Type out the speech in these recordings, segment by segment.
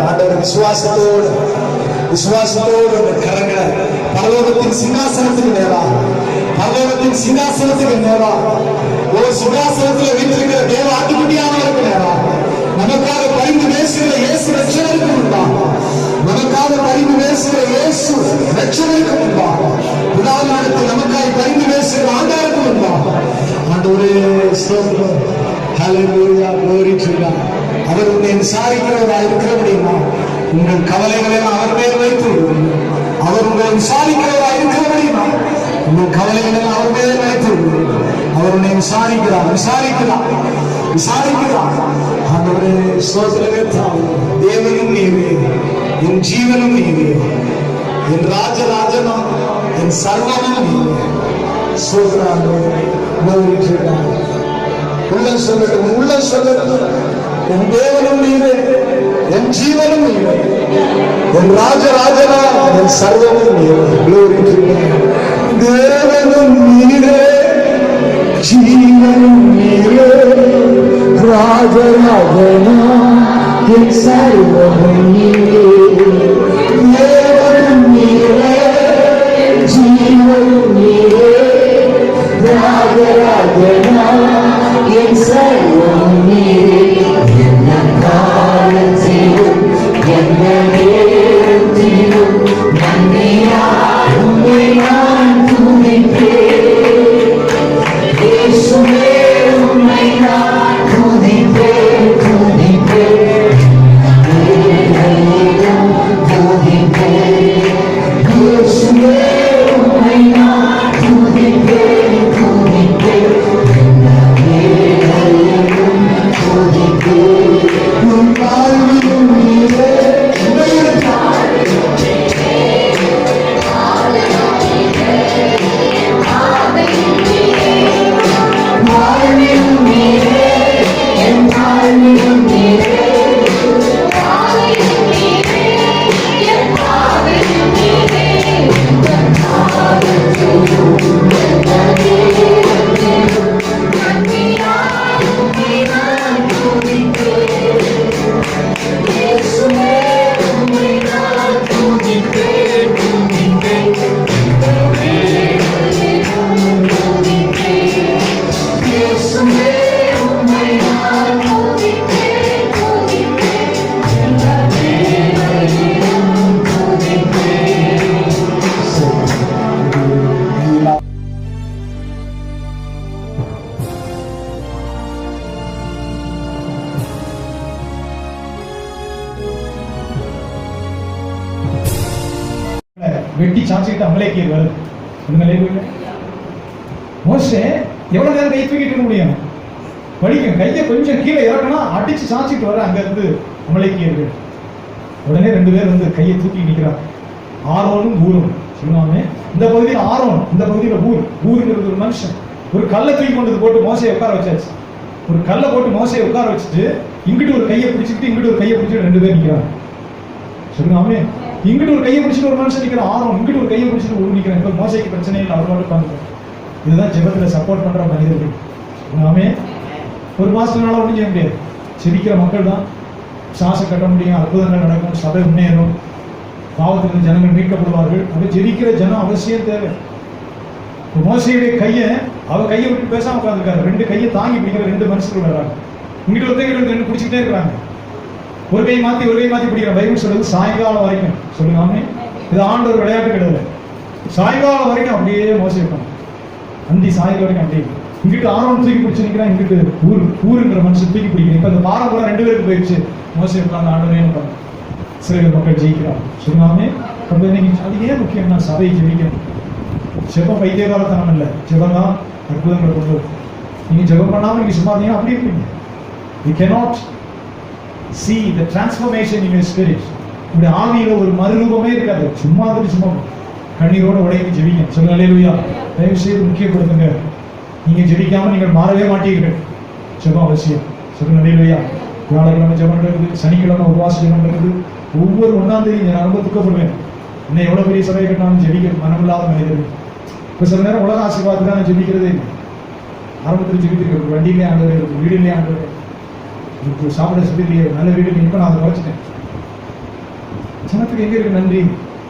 ஆண்டவர் விசுவாசத்தோடு அந்த கரங்களை பரலோகத்தின் சிங்காசனத்துக்கு நேரா, பரலோகத்தின் சிங்காசனத்துக்கு நேரா, ஒரு சிங்காசனத்தில் வீட்டிருக்கிற தேவ ஆட்டுக்குட்டியானவருக்கு நேரா, நமக்காக பரிந்து பேசுகிற இயேசு ரட்சகருக்கு முன்பா, நமக்காக பரிந்து பேசுகிற இயேசு ரட்சகருக்கு முன்பா, பிதாவினிடத்தில் நமக்காக பரிந்து பேசுகிற ஆண்டவருக்கு முன்பா, ஆண்டவரே ஸ்தோத்திரம். ஹல்லேலூயா, glory to God. அவர் உன்னை விசாரிக்கிறவராக இருக்க முடியுமா? உங்கள் கவலைகளை அவர் மேல் வைத்து அவர் உங்களை விசாரிக்கிறவராக இருக்க முடியுமா? உங்கள் கவலைகளை அவர் மேல் வைத்து அவர் உன்னை விசாரிக்கிறார். ஆண்டவரே ஸ்தோத்திரமே. தேவனும் நீவே, என் ஜீவனும் நீவே, என் ராஜராஜனும் என் சர்வமும் நீவே. ஸ்தோத்திரம். உள்ள சொல்லட்டும் என் தேவனும் நீவே, என் ஜீவனும் நீவே, என் ராஜராஜனா என் சர்வமும் நீவே. Glory to God. தேவனும் நீவே, ஜீவனும் நீவே, ராஜராஜனா என் சர்வமும் நீவே. தேவனும் நீவே, ஜீவனும் நீவே, ராஜராஜனா என் சர்வமும் நீவே. என்ன காலத்திலும் என்ன நேரத்திலும் நன்றியால் உம்மை நான் துதிப்பேன். இயேசுவே உம்மை நான் துதிப்பேன். இயேசுவே உம்மை நான் துதிப்பேன். வெட்டி சாச்சிட்டு அமலேக்கியர் வருது. மோசே எவ்வளவு நேரம் கை தூக்கிட்டு இருக்க முடியும்? படிக்கும் கையை கொஞ்சம் கீழே இறக்கணும், அடிச்சு சாச்சிட்டு வர அங்க இருந்து அமலேக்கியர்கள். உடனே 2 பேர் வந்து கையை தூக்கி நிற்கிறார். ஆரோனும் ஊரும் சொன்னாமே. இந்த பகுதியில் ஆரோன், இந்த பகுதியில் ஊருங்கிறது ஒரு மனுஷன். ஒரு கல்லை தூக்கி கொண்டு போட்டு மோசையை உட்கார வச்சாச்சு. ஒரு கல்லை போட்டு மோசையை உட்கார வச்சுட்டு இங்கிட்டு ஒரு கையை பிடிச்சிட்டு இங்கிட்டு ஒரு கையை பிடிச்சிட்டு 2 பேர் நிற்கிறாங்க. சொல்லுங்க. இங்கிட்டு ஒரு கையை பிடிச்சிட்டு ஒரு மனுஷன் நிற்கிறான். ஆரோன் இங்கிட்டு ஒரு கையை பிடிச்சிட்டு ஒரு நிற்கிறேன். இப்போ மோசைக்கு பிரச்சனை இல்லை, அவர் மட்டும் உட்காந்து. இதுதான் ஜெபத்துல சப்போர்ட் பண்ற மனிதர்கள். நாமே ஒரு மாசத்தினால ஒன்றும் செய்ய முடியாது. சிரிக்கிற மக்கள் தான் சாசை கட்ட முடியும், அற்புதங்கள் நடக்கும், சபை முன்னேறும், பாவத்திலிருந்து ஜனங்கள் மீட்கப்படுவார்கள். அது ஜெபிக்கிற ஜனம் அவசியம் தேவை. மோசையுடைய கையை கையை விட்டு பேசாம உட்காந்துருக்காரு. 2 கையை தாங்கி பிடிக்கிற 2 மனுஷர்கள் வர்றாங்க. இங்கிட்டு ஒருத்தங்க 2 பிடிச்சிக்கிட்டே இருக்கிறாங்க. ஒரு கை மாத்தி பிடிக்கிற. பைபிள் சொல்றது சாயங்காலம் வரைக்கும். சொல்லுங்க. இது ஆண்டவர் விளையாட்டு கிடையாது. சாயங்காலம் வரைக்கும் அப்படியே மோசை இருப்பாங்க. அந்தி சாயங்காலம் வரைக்கும் அப்படியே. இங்கிட்டு ஆரோன் தூக்கி பிடிச்சு நிற்கிறான், இங்கிட்டு ஊருங்கிற மனுஷன் தூக்கி பிடிக்கிறேன். இப்ப இந்த பாரம் கூட 2 பேருக்கு போயிடுச்சு. மோசை உட்கார்ந்து ஆண்டவரே இருப்பாங்க. சிறையில் மக்கள் ஜெயிக்கிறாங்க. சொல்லுங்க. அது ஏன் முக்கியம்னா சபை ஜெயிக்கணும். ஜெபம் பைத்தியகாரத்தனம் இல்லை, ஜெபம் தான் அற்புதங்களை கொண்டு வரும். நீங்க ஜெபம் பண்ணாம நீங்க சும்மா இருந்தீங்க அப்படி இருப்பீங்க. You cannot see the transformation in your spirit. உங்களுடைய ஆவியில ஒரு மறுரூபமே இருக்காது. சும்மா கண்ணீரோட உடைந்து ஜெபிங்க. சொல்லுங்க அல்லேலூயா. தயவு செய்து முக்கியப்படுத்துங்க. நீங்க ஜெபிக்காம நீங்கள் மாறவே மாட்டீர்கள். ஜெபம் அவசியம். சொல்லுங்க அல்லேலூயா. வியாழக்கிழமை ஜெபம் இருக்குது, சனிக்கிழமை உபவாச ஜெபம் இருக்குது. ஒவ்வொரு 1ஆம் தேதி நான் ரொம்ப துக்கப்படுவேன். இன்னும் எவ்வளவு பெரிய சபை கட்டினாலும் ஜெபிக்க மனமில்லாத மனிதர்கள். இப்ப சில நேரம் உலக ஆசீர்வாதத்துக்காக நான் ஜெபிக்கிறதே இல்லை. ஆரம்பத்தில் ஜெபித்திருக்க வண்டியிலே ஆண்டவர், வீடுலேயே ஆண்டவர், சாப்பிட சொல்லியே நல்ல வீடு. இப்ப நான் அதை குறைச்சிட்டேன். தேவனுக்கு எங்க இருக்கு நன்றி?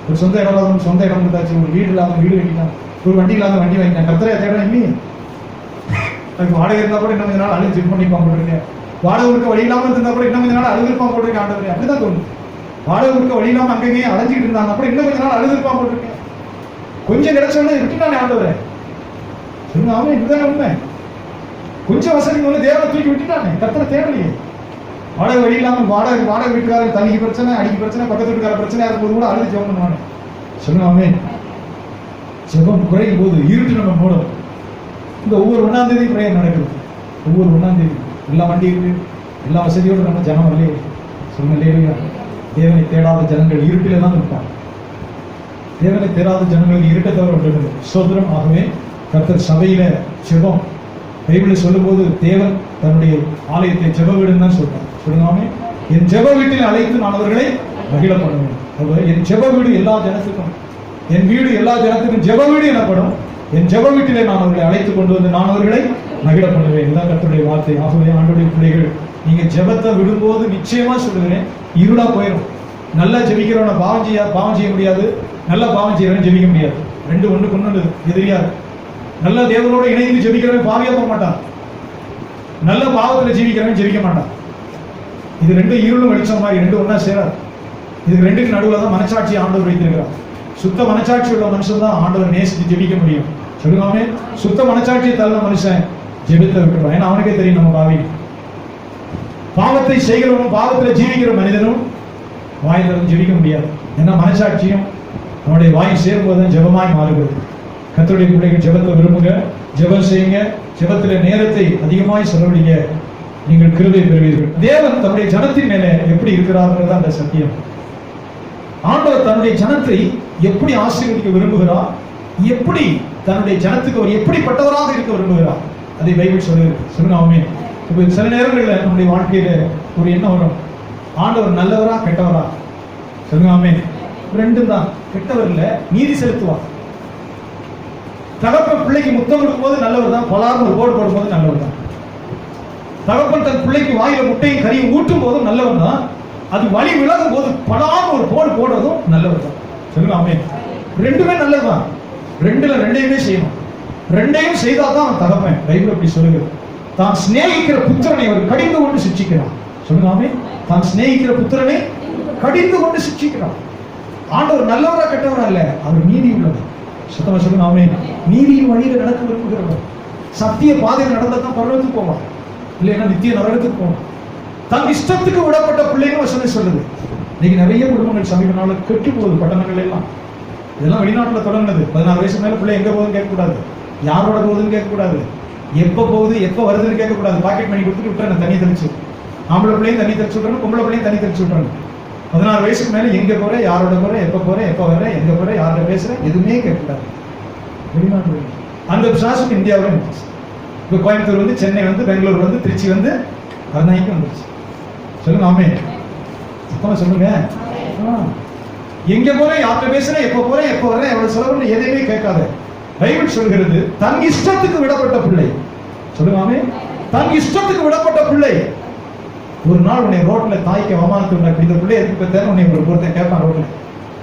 ஒரு சொந்த இடம் இல்லாத சொந்த இடம் இருந்தாச்சு, ஒரு வீடு இல்லாத வீடு கட்டிட்டான், ஒரு வண்டி இல்லாத வண்டி வாங்கிட்டான். கர்த்தரை தேடம் இல்லையே. அதுக்கு வாடகை இருந்தா கூட இன்னும் கொஞ்ச நாள் அழுது செக் பண்ணிப்பான் போட்டிருக்கேன். வாடகை கொடுக்க வழி இல்லாமல் இருந்தா கூட இன்னும் கொஞ்ச நாள் அழுதுருப்பான் போட்டிருக்கேன். ஆண்டவரே அப்படிதான் தோணும். வாடகை கொடுக்க வழி இல்லாமல் அங்கேயே அலைஞ்சிட்டு இருந்தாங்க கூட இன்னும் கொஞ்ச நாள் அழுதுருப்பான் போட்டிருக்கேன். கொஞ்சம் கிடைச்சோன்னு விட்டுட்டானே ஆண்டவரே. சொல்லுங்க, அவன் இதுதானே உண்மை. கொஞ்சம் வசதி ஒன்று தேவனை தூக்கி விட்டுட்டானே, கர்த்தரை தேடலையே. வாடகை வழி இல்லாமல் வாடகை வீட்டுக்காரன் தண்ணிக்கு பிரச்சனை, அடிக்கு பிரச்சனை, பக்கத்து வீட்டுக்கார பிரச்சனையா இருக்கும்போது கூட அழுது ஜெபம் பண்ணுவானே. சொல்லுங்க, அவன் ஜெபம் குறையும் போது இருட்டு நம்ம மூடும். இந்த ஒவ்வொரு 1ஆம் தேதி பிரேயர் நடக்குது. ஒவ்வொரு 1ஆம் தேதி எல்லா வண்டி இருக்கு, எல்லா வசதியோடு நம்ம ஜனம் வரலையே. சொல்லுங்க இல்லையா? தேவனை தேடாத ஜனங்கள் இருட்டில தான் இருப்பாங்க. தேவனை தேடாத ஜனங்களுக்கு இருட்டை தவிர விடுறது சோதரம். ஆகவே கர்த்தர் சபையில ஜெபம் பைபிள் சொல்லும் போது தேவன் தன்னுடைய ஆலயத்தை ஜெப வீடுன்னு தான் சொல்றார். சொல்லுங்க, என் ஜெப வீட்டில் அழைத்து நான் அவர்களை மகிழ பண்ணுவேன். என் ஜெப வீடு எல்லா ஜனத்துக்கும், என் வீடு எல்லா ஜனத்துக்கும் ஜெப வீடு எனப்படும். என் ஜெப வீட்டிலே நான் அவர்களை அழைத்து கொண்டு வந்து நான் அவர்களை மகிழ பண்ணுவேன். இதுதான் கர்த்தருடைய வார்த்தை. ஆகவே ஆண்டவருடைய பிள்ளைகள், நீங்க ஜெபத்தை விடும்போது நிச்சயமா சொல்லுகிறேன், இருளா போயிடும். நல்லா ஜெபிக்கிறவன பாவம் செய்ய முடியாது, நல்ல பாவம் செய்யறவன் ஜெபிக்க முடியாது. ரெண்டு ஒண்ணுக்கு ஒண்ணு எதிரியாது. நல்ல தேவனோட இணைந்து ஜெபிக்கிறவன் பாவியா போக மாட்டான், நல்ல பாவத்துல ஜீவிக்கிறவன் ஜெபிக்க மாட்டான். இது ரெண்டு இருளும் வெளிச்சம் மாதிரி, ரெண்டு ஒன்னா சேராது. இதுக்கு ரெண்டுக்கு நடுவில் தான் மனசாட்சி ஆண்டவர் வைத்திருக்கிறார். சுத்த மனசாட்சி உள்ள மனுஷன் தான் ஆண்டவர் நேசித்து ஜெபிக்க முடியும். சொல்லுவாமே, சுத்த மனசாட்சியை தள்ள மனுஷன் ஜெபித்த விட்டுருவான். ஏன்னா அவனுக்கே தெரியும் நம்ம பாவி. பாவத்தை செய்கிறவனும் பாவத்தில் ஜீவிக்கிற மனிதனும் வாயிலும் ஜெபிக்க முடியாது. ஏன்னா மனசாட்சியும் அவனுடைய வாய் சேரும்போது தான் ஜெபமாய் மாறுகிறது. கர்த்தருடைய பிள்ளைகள் ஜெபத்தை விரும்புங்க, ஜெபம் செய்யுங்க, ஜெபத்தில நேரத்தை அதிகமாய் செலவழிங்க, நீங்கள் கிருபை பெறுவீர்கள். தேவன் தன்னுடைய ஜனத்தின் மேலே எப்படி இருக்கிறார்கள் அந்த சத்தியம். ஆண்டவர் தன்னுடைய ஜனத்தை எப்படி ஆசீர்வதிக்க விரும்புகிறார், எப்படி தன்னுடைய ஜனத்துக்கு அவர் எப்படிப்பட்டவராக இருக்க விரும்புகிறார், அதை பைபிள் சொல்லுகிறது. சொல்லுங்க ஆமென். இப்போ சில நேரங்களில் நம்முடைய வாழ்க்கையில ஒரு எண்ணம் வரும், ஆண்டவர் நல்லவரா கெட்டவரா. சொல்லுங்க ஆமென். ரெண்டும் தான். கெட்டவர் இல்ல, நீதி செலுத்துவார். தகப்பன் பிள்ளைக்கு முத்தம் கொடுக்கும் போது நல்லவர் தான், பலாரும் ஒரு போடு போடும் போது நல்லவர் தான். தகப்பன் தன் பிள்ளைக்கு வாயில முட்டையும் கறியும் ஊட்டும் போதும் நல்லவர் தான். அது வழி விலகும் போது பலாரும் ஒரு போடு போடுறதும் நல்லவர் தான். சொல்லுங்க ஆமென். ரெண்டுமே நல்லதுதான். ரெண்டையுமே செய்யணும். ரெண்டையும் செய்தாதான் அவன் தகப்பன். பைபிள் அப்படி சொல்லுங்க. தான் சிநேகிக்கிற புத்திரனை அவர் கடிந்து கொண்டு சிக்ஷிக்கிறான். சொல்லுங்க ஆமென். தான் சிநேகிக்கிற புத்திரனை கடிந்து கொண்டு சிக்ஷிக்கிறான். ஆண்டவர் நல்லவரா கெட்டவரா இல்ல, அவர் நீதி உள்ளவர். சுத்தமா சொல்லுங்க ஆமென். நீதியின் வழியில நடக்க விரும்புகிறவர், சத்திய பாதையில் நடந்ததான் பரலோகத்துக்கு போவான், இல்லைன்னா நித்திய நரகத்துக்கு போவான். தன் இஷ்டத்துக்கு விடப்பட்ட பிள்ளைன்னு வசனம் சொல்லுது. இன்னைக்கு நிறைய குடும்பங்கள் சமீப நாள் கெட்டு போகுது. பட்டணங்கள் எல்லாம் இதெல்லாம் வெளிநாட்டுல தொடங்கினது. 14 வயசு மேல பிள்ளை எங்க போகுதுன்னு கேட்கக்கூடாது, யாரோட போகுதுன்னு கேட்கக்கூடாது, எப்ப போகுது எப்ப வருதுன்னு கேட்கக்கூடாது. பாக்கெட் மணி கொடுத்துட்டு விட்டுறாங்க, தண்ணி தெளிச்சு. ஆம்பளை பிள்ளையும் தண்ணி தெளிச்சு விட்றாங்க, பொம்பளை பிள்ளையும் தண்ணி தெளிச்சு விட்றாங்க. 16 வயசுக்கு மேல எங்க போற, யாரோட போற, எப்ப போற, எப்ப வர, எங்க போற, யாரோட பேசுற, எதுவுமே கேட்கக்கூடாது. வெளிநாட்டு அந்த பிசாசுக்கு இந்தியாவில இப்போ கோயம்புத்தூர் வந்து, சென்னை வந்து, பெங்களூர் வந்து, திருச்சி வந்து, அருணாய்க்கு வந்துருச்சு. சொல்லுங்க ஆமென். சுத்தமா சொல்லுங்க. எங்க போறேன், யார்கிட்ட பேசுறேன், எப்ப போறேன், எப்ப வரேன், எவ்வளவு செலவு, எதையுமே கேட்காத. பைபிள் சொல்கிறது, தன் இஷ்டத்துக்கு விடப்பட்ட பிள்ளை. சொல்லுங்க ஆமென். தன் இஷ்டத்துக்கு விடப்பட்ட பிள்ளை. ஒரு நாள் உன்னை ரோட்ல தாய்க்கு அவமானத்தை உண்டாக்கி, இந்த பிள்ளை எதுக்கு பெத்தேன்னு உன்னை ஒரு பொறுத்த கேட்பான் ரோட்ல.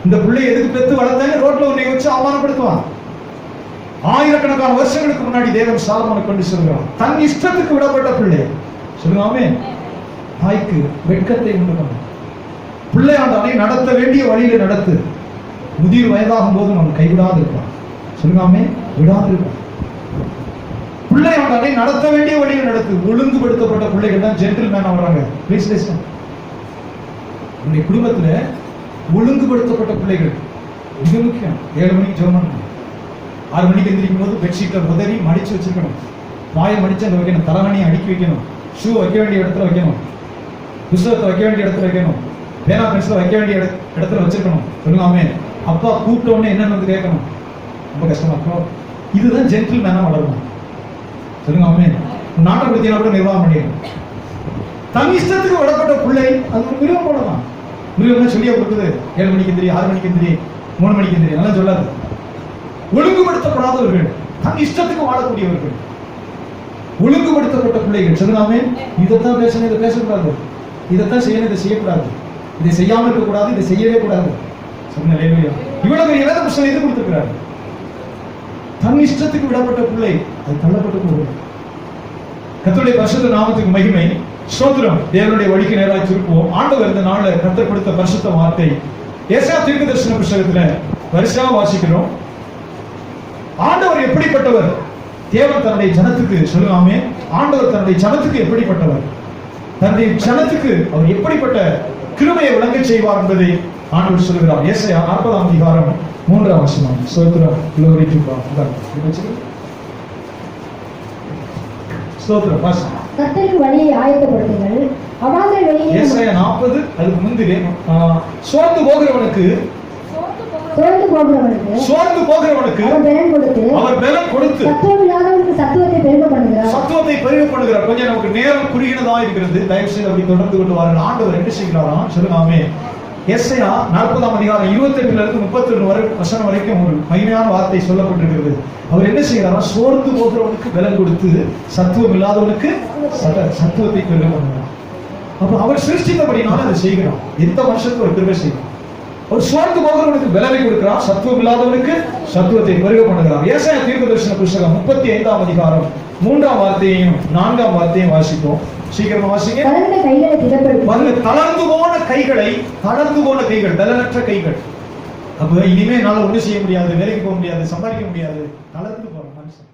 இந்த பிள்ளை எதுக்கு பெத்து வளர்த்தேன்னு ரோட்ல உன்னை வச்சு அவமானப்படுத்துவான். ஆயிரக்கணக்கான வருஷங்களுக்கு முன்னாடி தேவன் சாலமோனை கொண்டு சொல்கிறான், தன் இஷ்டத்துக்கு விடப்பட்ட பிள்ளை. சொல்லுங்க ஆமென். தாய்க்கு வெட்கத்தை உண்டு பண்ண பிள்ளை ஆண்டவனை நடத்த வேண்டிய வழியில நடத்து. முதிர் வயதாகும் போதும் அவன் கைவிடாது இருப்பான். சொல்லுங்க ஆமென். விடாது இருப்பான். பிள்ளை ஆண்டவனை நடத்த வேண்டிய வழியில நடத்து. ஒழுங்குபடுத்தப்பட்ட பிள்ளைகள் தான் ஜென்டில்மேனா வர்றாங்க. Please listen. உங்களுடைய குடும்பத்துல ஒழுங்குபடுத்தப்பட்ட பிள்ளைகள் மிக முக்கியம். 7 மணிக்கு ஜெபம் பண்ணணும், 6 மணிக்கு எந்திரிக்கும் போது பெட்ஷீட்டை உதறி மடிச்சு வச்சிருக்கணும், பாயை மடிச்சு அங்க வைக்கணும், தலைவணியை அடுக்கி வைக்கணும், ஷூ வைக்க வேண்டிய இடத்துல வைக்கணும், புத்தகத்தை வைக்க வேண்டிய இடத்துல வைக்கணும், பேனா பென்சில வைக்க வேண்டிய இடத்துல வச்சிருக்கணும். சொல்லுங்க ஆமென். அப்பா கூப்பிட்ட உடனே என்னன்னு வந்து கேட்கணும், ரொம்ப கஷ்டமா இருக்கும். இதுதான் ஜென்டில்மேனா வளரணும். சொல்லுங்க ஆமென். நாட்டை பத்தினா கூட நிர்வாகம் பண்ணிடணும். தன் இஷ்டத்துக்கு விடப்பட்ட பிள்ளை அது ஒரு மிருகம் போடலாம். மிருகம் சொல்லியா கொடுக்குது, 7 மணிக்கு எந்திரி, 6 மணிக்கு எந்திரி, 3 மணிக்கு எந்திரி, அதெல்லாம் சொல்லாது. ஒழுங்குபடுத்தப்படாதவர்கள், தன் இஷ்டத்துக்கு வாழக்கூடியவர்கள், ஒழுங்குபடுத்தப்பட்ட பிள்ளைகள். சொல்லுங்க ஆமென். இதைத்தான் பேசணும், இதை பேசக்கூடாது, இதைத்தான் செய்யணும், இதை செய்யக்கூடாது, இதை செய்யாமல் இருக்கக்கூடாது, இதை செய்யவே கூடாது. சொன்ன அல்லேலூயா. இவ்வளவு பெரிய வேத புஸ்தகம் எது கொடுத்திருக்கிறாரு? தன் இஷ்டத்துக்கு விடப்பட்ட பிள்ளை அது தள்ளப்பட்டு போகும். கர்த்தருடைய பரிசுத்த நாமத்துக்கு மகிமை. ஸ்தோத்திரம். தேவனுடைய வழிக்கு நேராக திருப்புவோம். ஆண்டவர் இந்த நாள்ல கர்த்தர் கொடுத்த பரிசுத்த வார்த்தை ஏசாயா தீர்க்கதரிசன புத்தகத்துல வரிசையாக வாசிக்கிறோம். ஆண்டவர் எப்படிப்பட்டவர்? தேவன் தன்னுடைய ஜனத்துக்கு சொல்லுவாமே, ஆண்டவர் தன்னுடைய ஜனத்துக்கு எப்படிப்பட்டவர், தன்னுடைய ஜனத்துக்கு அவர் எப்படிப்பட்ட கிருபையை விளங்க செய்வார் என்பதை ஆண்டவர் சொல்லுகிறார். ஏசாயா 40ஆம் அதிகாரம் 3ஆம் வசனம். ஸ்தோத்திரம். glory to God. ஸ்தோத்திரம். கர்த்தருக்கு வழியை ஆயத்தப்படுத்துங்கள், அவாந்தர வெளியே. ஏசாயா 40 அதுக்கு முந்திலே சோர்ந்து போகிறவனுக்கு அவர் பலன் கொடுத்து சத்துவத்தை பெருக பண்ணுகிறார். கொஞ்சம் நமக்கு நேரம் குறுகினதா இருக்கிறது. தயவு செய்து அப்படி தொடர்ந்து கொண்டு வாருங்கள். ஆண்டவர் என்ன செய்கிறாராம் சொல்லுங்க. ஏசாயா 40ஆம் அதிகாரம் 28 இருந்து 32 வசனம் வரைக்கும் ஒரு மகிமையான வார்த்தை சொல்லப்பட்டிருக்கிறது. அவர் என்ன செய்கிறாரா? சோர்ந்து போகிறவனுக்கு பலன் கொடுத்து சத்துவம் இல்லாதவனுக்கு சத்துவத்தை பெருக பண்ணுகிறார். அப்ப அவர் சிருஷ்டித்தபடினால அதை செய்கிறார். எந்த வருஷத்துக்கு ஒரு கிருபை செய்கிறார். ஒரு சோர்ந்து போகிறவனுக்கு பலனை கொடுக்கிறார், சத்துவம் இல்லாதவனுக்கு சத்துவத்தை பெருக பண்ணுகிறார். ஏசாயா தீர்க்கதரிசன புத்தகம் 35ஆம் அதிகாரம் 3ஆம் வார்த்தையையும் 4ஆம் வார்த்தையும் வாசிப்போம். சீக்கிரமா வாசிங்க. தளர்ந்து போன கைகளை, தளர்ந்து போன கைகள், பலனற்ற கைகள். அப்ப இனிமே என்னால ஒண்ணு செய்ய முடியாது, வேலைக்கு போக முடியாது, சம்பாதிக்க முடியாது, தளர்ந்து போற மனுஷன்.